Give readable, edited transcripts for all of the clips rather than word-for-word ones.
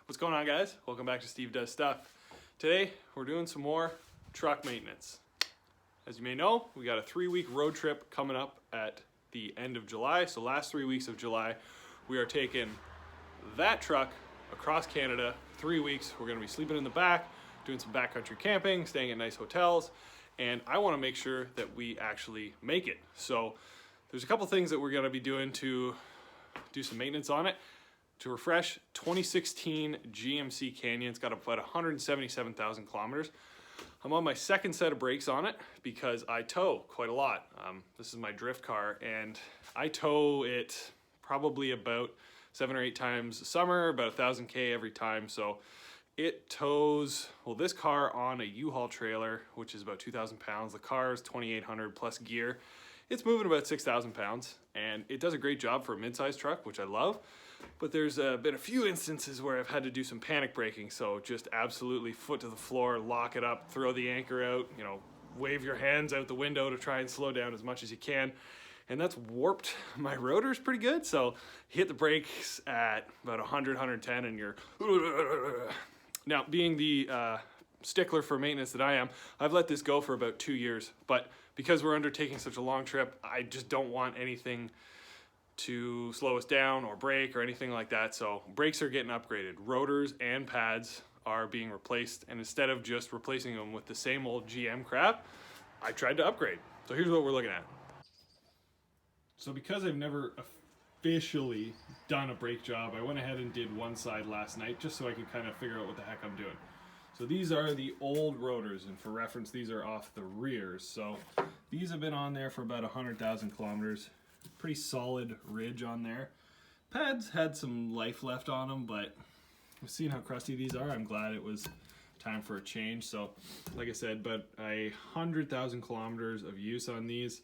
What's going on, guys? Welcome back to Steve Does Stuff. Today we're doing some more truck maintenance. As you may know, we got a 3-week road trip coming up at the end of July. So last 3 weeks of July, we are taking that truck across Canada. 3 weeks. We're going to be sleeping in the back, doing some backcountry camping, staying at nice hotels, and I want to make sure that we actually make it. So there's a couple things that we're going to be doing to do some maintenance on it. To refresh, 2016 GMC Canyon. It's got about 177,000 kilometers. I'm on my second set of brakes on it because I tow quite a lot. This is my drift car, and I tow it probably about 7 or 8 times a summer, about 1,000 K every time. So it tows, well, this car on a U-Haul trailer, which is about 2,000 pounds. The car is 2,800 plus gear. It's moving about 6,000 pounds, and it does a great job for a mid-sized truck, which I love. But there's been a few instances where I've had to do some panic braking, so just absolutely foot to the floor, lock it up, throw the anchor out, wave your hands out the window to try and slow down as much as you can. And that's warped my rotors pretty good, so hit the brakes at about 100, 110, and you're... Now, being the stickler for maintenance that I am, I've let this go for about 2 years, but because we're undertaking such a long trip, I just don't want anything to slow us down or break or anything like that. So brakes are getting upgraded. Rotors and pads are being replaced, and instead of just replacing them with the same old GM crap, I tried to upgrade. So here's what we're looking at. So because I've never officially done a brake job, I went ahead and did one side last night just so I could kind of figure out what the heck I'm doing. So these are the old rotors, and for reference, these are off the rears. So these have been on there for about 100,000 kilometers. Pretty solid ridge on there. Pads had some life left on them, but seeing how crusty these are, I'm glad it was time for a change. So like I said, but 100,000 kilometers of use on these.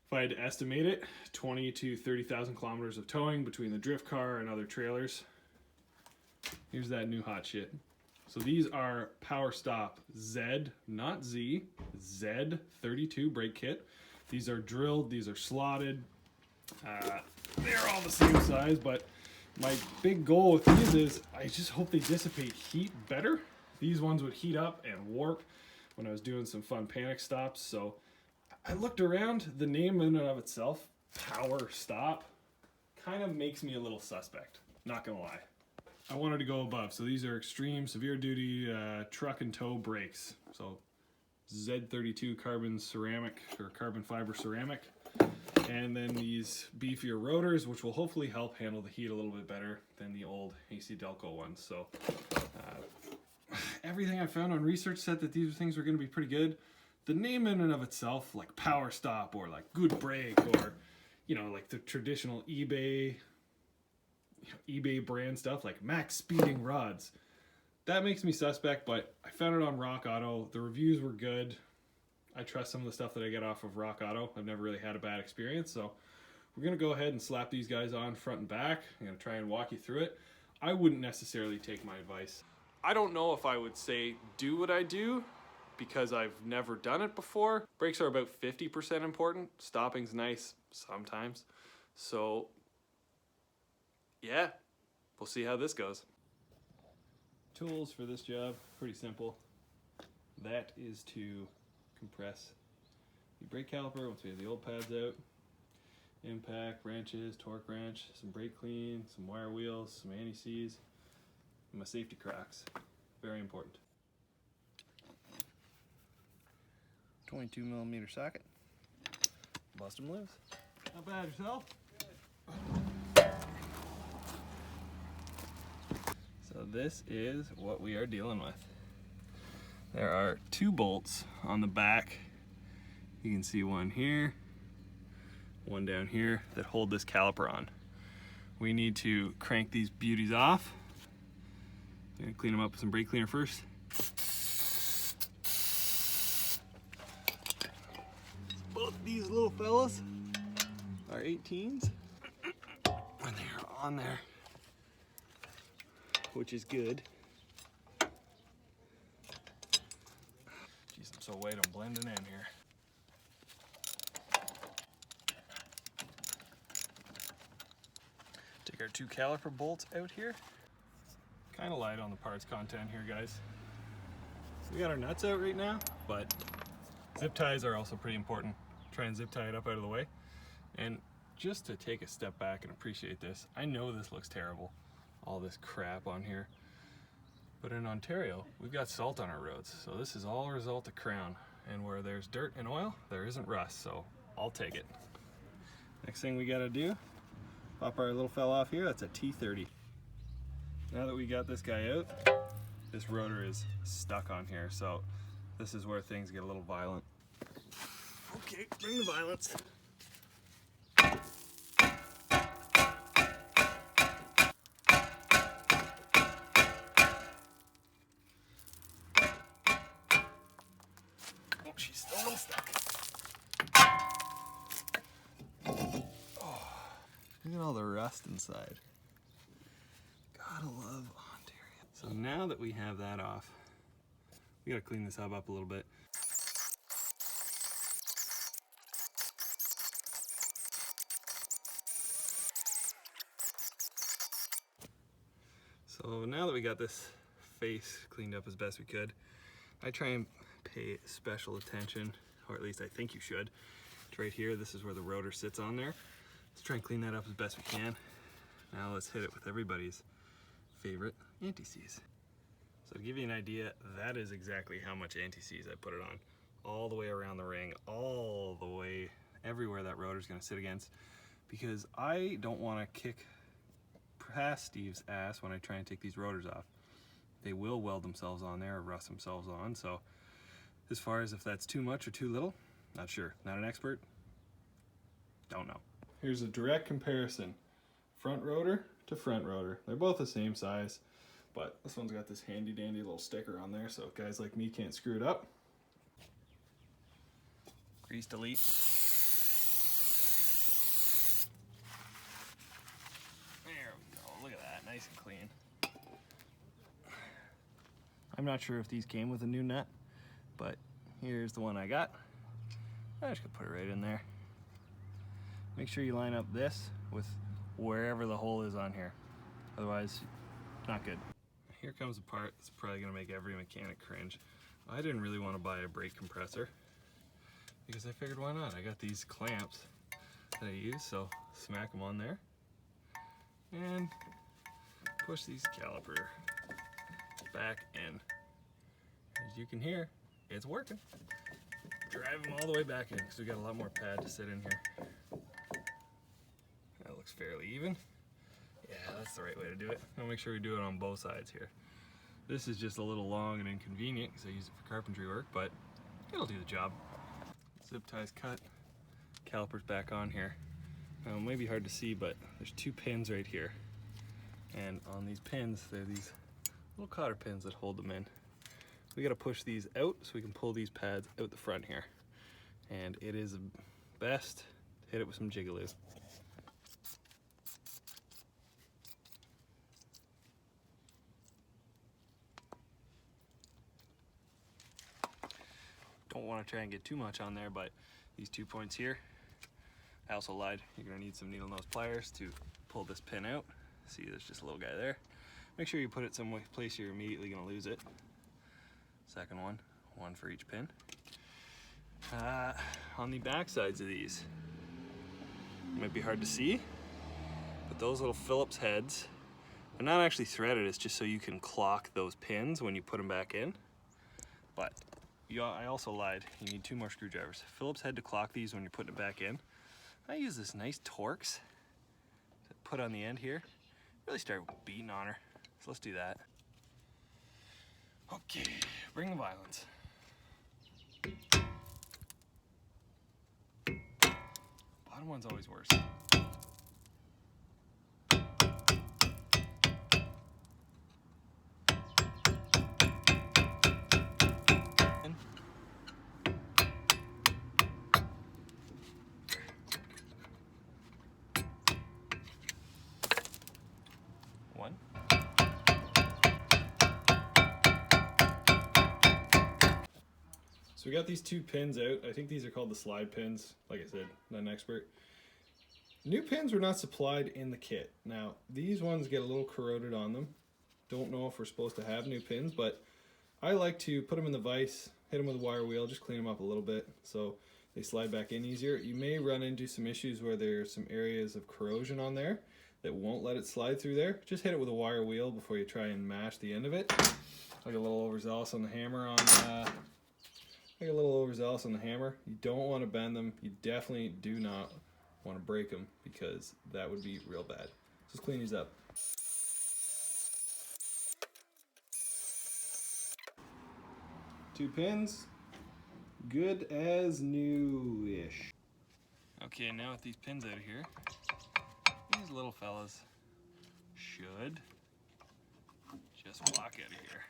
If I had to estimate it, 20 to 30,000 kilometers of towing between the drift car and other trailers. Here's that new hot shit. So these are POWERSTOP Z, not Z, Z36 brake kit. These are drilled, these are slotted. They're all the same size, but my big goal with these is I just hope they dissipate heat better. These ones would heat up and warp when I was doing some fun panic stops. So I looked around, the name in and of itself, POWERSTOP, kind of makes me a little suspect, not gonna lie. I wanted to go above, so these are extreme, severe duty truck and tow brakes. So Z32 carbon ceramic or carbon fiber ceramic. And then these beefier rotors, which will hopefully help handle the heat a little bit better than the old AC Delco ones. So everything I found on research said that these things were going to be pretty good. The name in and of itself, like POWERSTOP or like good brake or, like the traditional eBay brand stuff like max speeding rods. That makes me suspect, but I found it on Rock Auto. The reviews were good. I trust some of the stuff that I get off of Rock Auto. I've never really had a bad experience, so we're gonna go ahead and slap these guys on front and back. I'm gonna try and walk you through it. I wouldn't necessarily take my advice. I don't know if I would say do what I do because I've never done it before. Brakes are about 50% important. Stopping's nice sometimes. So yeah, we'll see how this goes. Tools for this job, pretty simple. That is to compress the brake caliper once we have the old pads out. Impact, wrenches, torque wrench, some brake clean, some wire wheels, some anti-seize, and my safety cracks. Very important. 22mm socket. Bust them loose. Not bad yourself? So this is what we are dealing with. There are 2 bolts on the back. You can see one here, one down here that hold this caliper on. We need to crank these beauties off. I'm gonna clean them up with some brake cleaner first. Both these little fellas are 18s, and they're on there, which is good. Jeez, I'm so wet, I'm blending in here. Take our 2 caliper bolts out here. kind of light on the parts content here, guys. So we got our nuts out right now, but zip ties are also pretty important. Try and zip tie it up out of the way. And just to take a step back and appreciate this, I know this looks terrible, all this crap on here, but in Ontario, we've got salt on our roads, so this is all a result of Crown. And where there's dirt and oil, there isn't rust, so I'll take it. Next thing we gotta do, pop our little fella off here. That's a T30. Now that we got this guy out, this rotor is stuck on here, so this is where things get a little violent. Okay, bring the violence. Oh, she's still a little stuck. Oh, look at all the rust inside. Gotta love Ontario. So now that we have that off, we gotta clean this hub up a little bit. So now that we got this face cleaned up as best we could, I try and pay special attention, or at least I think you should. It's right here, this is where the rotor sits on there. Let's try and clean that up as best we can. Now let's hit it with everybody's favorite anti-seize. So to give you an idea, that is exactly how much anti-seize I put it on. All the way around the ring, all the way everywhere that rotor is going to sit against, because I don't want to kick past Steve's ass when I try and take these rotors off. They will weld themselves on there or rust themselves on, so as far as if that's too much or too little, not sure. Not an expert, don't know. Here's a direct comparison, front rotor to front rotor. They're both the same size, but this one's got this handy dandy little sticker on there, so guys like me can't screw it up. Grease delete. There we go, look at that, nice and clean. I'm not sure if these came with a new nut, but here's the one I got. I'm just gonna put it right in there. Make sure you line up this with wherever the hole is on here. Otherwise, not good. Here comes a part that's probably gonna make every mechanic cringe. I didn't really want to buy a brake compressor because I figured why not? I got these clamps that I use, so smack them on there and push these caliper back in. As you can hear, it's working. Drive them all the way back in because we got a lot more pad to sit in here. That looks fairly even. Yeah, that's the right way to do it. I'll make sure we do it on both sides here. This is just a little long and inconvenient because I use it for carpentry work, but it'll do the job. Zip ties cut, calipers back on here. Now it may be hard to see, but there's two pins right here. And on these pins, there are these little cotter pins that hold them in. We gotta push these out so we can pull these pads out the front here. And it is best to hit it with some Jigaloo. Don't want to try and get too much on there, but these 2 points here, I also lied. You're gonna need some needle nose pliers to pull this pin out. See, there's just a little guy there. Make sure you put it some place you're immediately gonna lose it. Second one for each pin. On the back sides of these, it might be hard to see, but those little Phillips heads are not actually threaded. It's just so you can clock those pins when you put them back in. But I also lied. You need 2 more screwdrivers. Phillips head to clock these when you're putting it back in. I use this nice Torx to put on the end here. Really start beating on her. So let's do that. Okay, bring the violence. Bottom one's always worse. One. So we got these 2 pins out. I think these are called the slide pins. Like I said, not an expert. New pins were not supplied in the kit. Now, these ones get a little corroded on them. don't know if we're supposed to have new pins, but I like to put them in the vise, hit them with a wire wheel, just clean them up a little bit so they slide back in easier. You may run into some issues where there's some areas of corrosion on there that won't let it slide through there. Just hit it with a wire wheel before you try and mash the end of it. Like a little overzealous on the hammer You don't want to bend them. You definitely do not want to break them because that would be real bad. Just clean these up. Two pins, good as new-ish. Okay, now with these pins out of here, these little fellas should just walk out of here.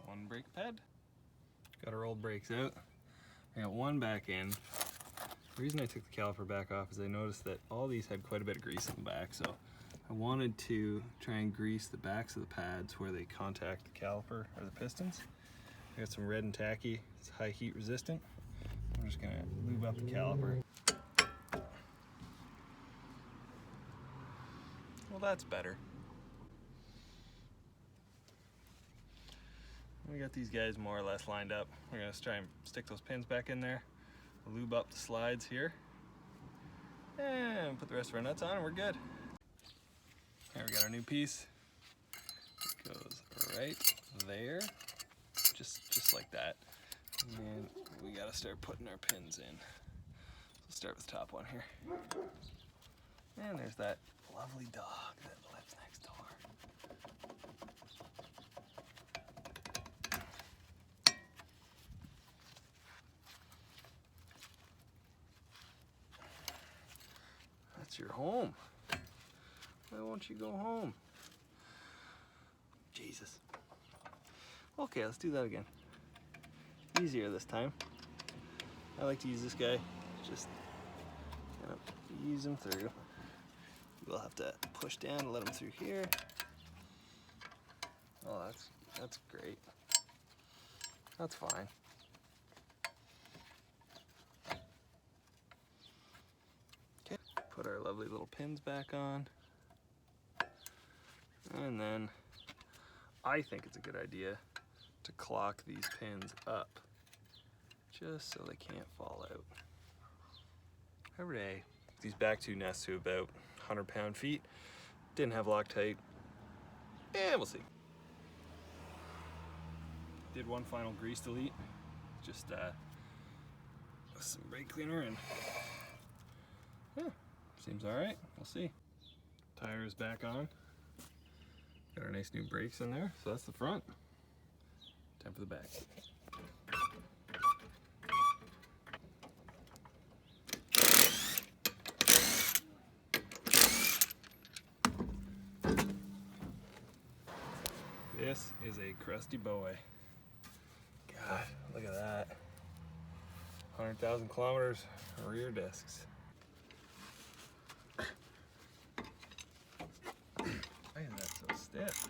One brake pad. Got our old brakes out. I got one back in. The reason I took the caliper back off is I noticed that all these had quite a bit of grease on the back, so I wanted to try and grease the backs of the pads where they contact the caliper or the pistons. I got some red and tacky. It's high heat resistant. I'm just gonna lube up the caliper. Well, that's better. We got these guys more or less lined up. We're gonna try and stick those pins back in there, lube up the slides here, and put the rest of our nuts on and we're good. Here we got our new piece. It goes right there, just like that. And then we gotta start putting our pins in. So start with the top one here. And there's that lovely dog that lives next door. That's your home. Why won't you go home? Jesus. Okay, let's do that again. Easier this time. I like to use this guy. Just kind of ease him through. We'll have to push down and let him through here. Oh, that's great. That's fine. Okay, put our lovely little pins back on. And then I think it's a good idea to clock these pins up just so they can't fall out. Hooray. These back two nests to about 100 pound-feet. Didn't have Loctite. And we'll see. Did one final grease delete. Just with some brake cleaner and yeah, seems alright. We'll see. Tire is back on. Got our nice new brakes in there. So that's the front. Time for the back. This is a crusty boy. God, look at that. 100,000 kilometers rear discs. Why is that so stiff?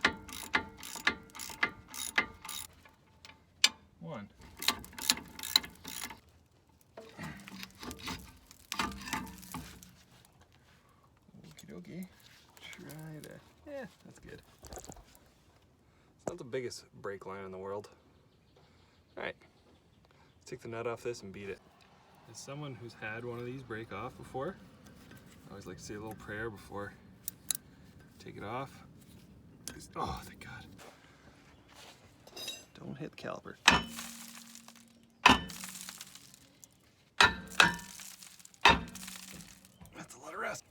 One. Okie dokie. Try to. Yeah, that's good. It's not the biggest brake line in the world. Alright, let's take the nut off this and beat it. As someone who's had one of these break off before, I always like to say a little prayer before I take it off. Oh, thank God. Don't hit the caliper. That's a lot of rest.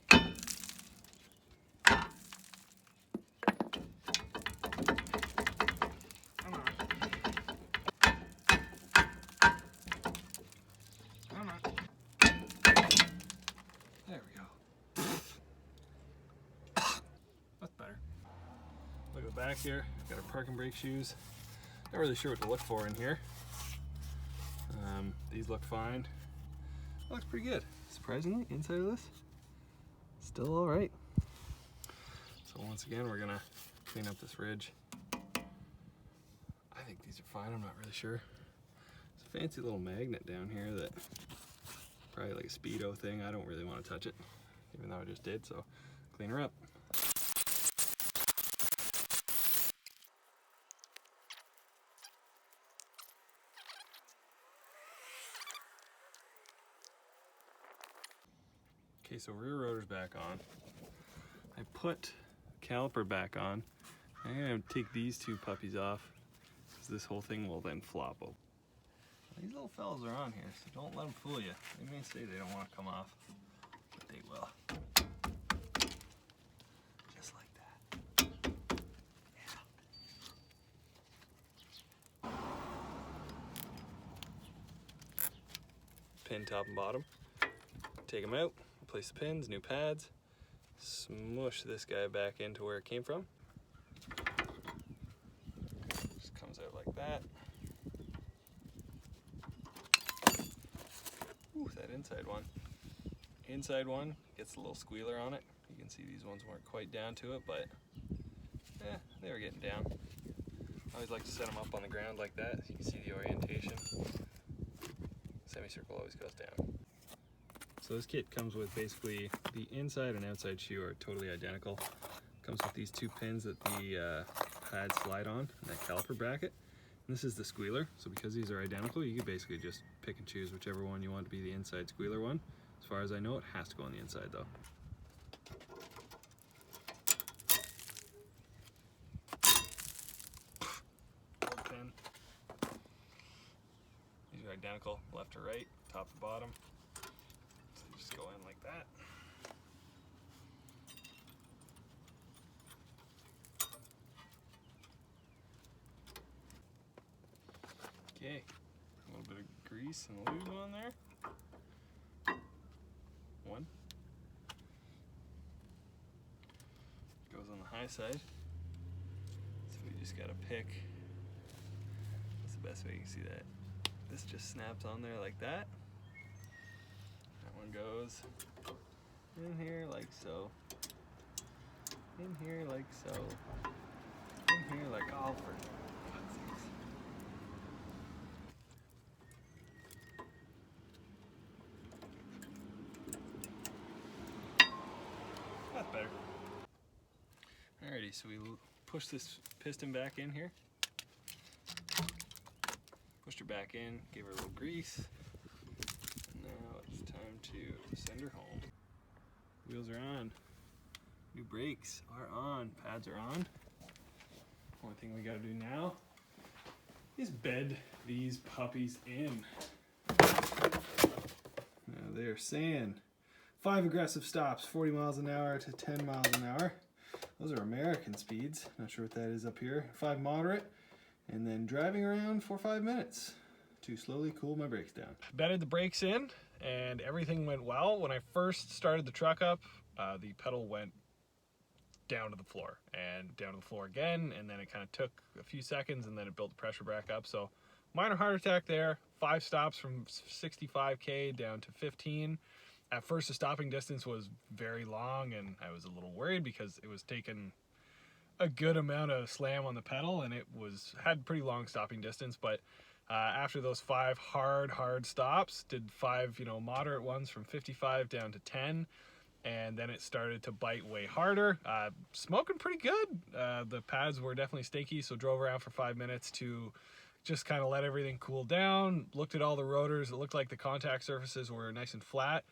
There we go. That's better. Look at the back here. Got our parking brake shoes. Not really sure what to look for in here. These look fine. That looks pretty good. Surprisingly, inside of this, still all right. So once again, we're gonna clean up this ridge. I think these are fine. I'm not really sure. It's fancy little magnet down here that probably like a speedo thing. I don't really want to touch it, even though I just did, so clean her up. Okay, so rear rotor's back on. I put caliper back on. I'm gonna take these two puppies off, because this whole thing will then flop open. These little fellas are on here, so don't let them fool you. They may say they don't want to come off, but they will. Just like that. Yeah. Pin top and bottom. Take them out, replace the pins, new pads. Smush this guy back into where it came from. Just comes out like that. Ooh, that inside one gets a little squealer on it. You can see these ones weren't quite down to it, but they were getting down. I always like to set them up on the ground like that, so you can see the orientation. Semicircle always goes down. So this kit comes with basically the inside and outside shoe are totally identical. Comes with these two pins that the pads slide on, and that caliper bracket. And this is the squealer, so because these are identical, you can basically just pick and choose whichever one you want to be the inside squealer one. As far as I know, it has to go on the inside though. Old pin. These are identical, left to right, top to bottom. So you just go in like that. Okay, a little bit of grease and lube on there. One. Goes on the high side. So we just gotta pick. That's the best way you can see that. This just snaps on there like that. That one goes in here like so. In here like so. In here like all for that's better. Alrighty, so we push this piston back in here. Pushed her back in, gave her a little grease. Now it's time to send her home. Wheels are on. New brakes are on. Pads are on. Only thing we gotta do now is bed these puppies in. Now they're saying 5 aggressive stops, 40 miles an hour to 10 miles an hour. Those are American speeds. Not sure what that is up here. 5 moderate, and then driving around for 5 minutes to slowly cool my brakes down. Bedded the brakes in, and everything went well. When I first started the truck up, the pedal went down to the floor and down to the floor again, and then it kind of took a few seconds, and then it built the pressure back up. So minor heart attack there. 5 stops from 65K down to 15. At first, the stopping distance was very long, and I was a little worried because it was taking a good amount of slam on the pedal, and it had pretty long stopping distance. But after those 5 hard stops, did 5 moderate ones from 55 down to 10, and then it started to bite way harder. Smoking pretty good. The pads were definitely stinky, so drove around for 5 minutes to just kind of let everything cool down. Looked at all the rotors. It looked like the contact surfaces were nice and flat.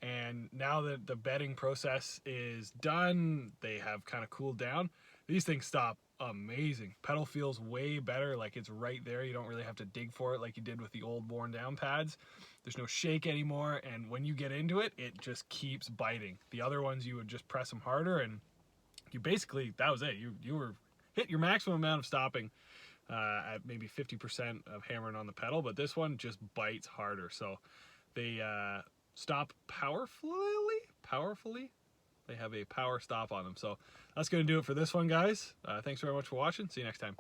And now that the bedding process is done, they have kind of cooled down. These things stop amazing. Pedal feels way better, like it's right there. You don't really have to dig for it like you did with the old worn down pads. There's no shake anymore, and when you get into it, it just keeps biting. The other ones, you would just press them harder, and you basically, that was it. You were hit your maximum amount of stopping at maybe 50% of hammering on the pedal, but this one just bites harder. So they stop powerfully. They have a power stop on them. So that's going to do it for this one, guys. Thanks very much for watching. See you next time.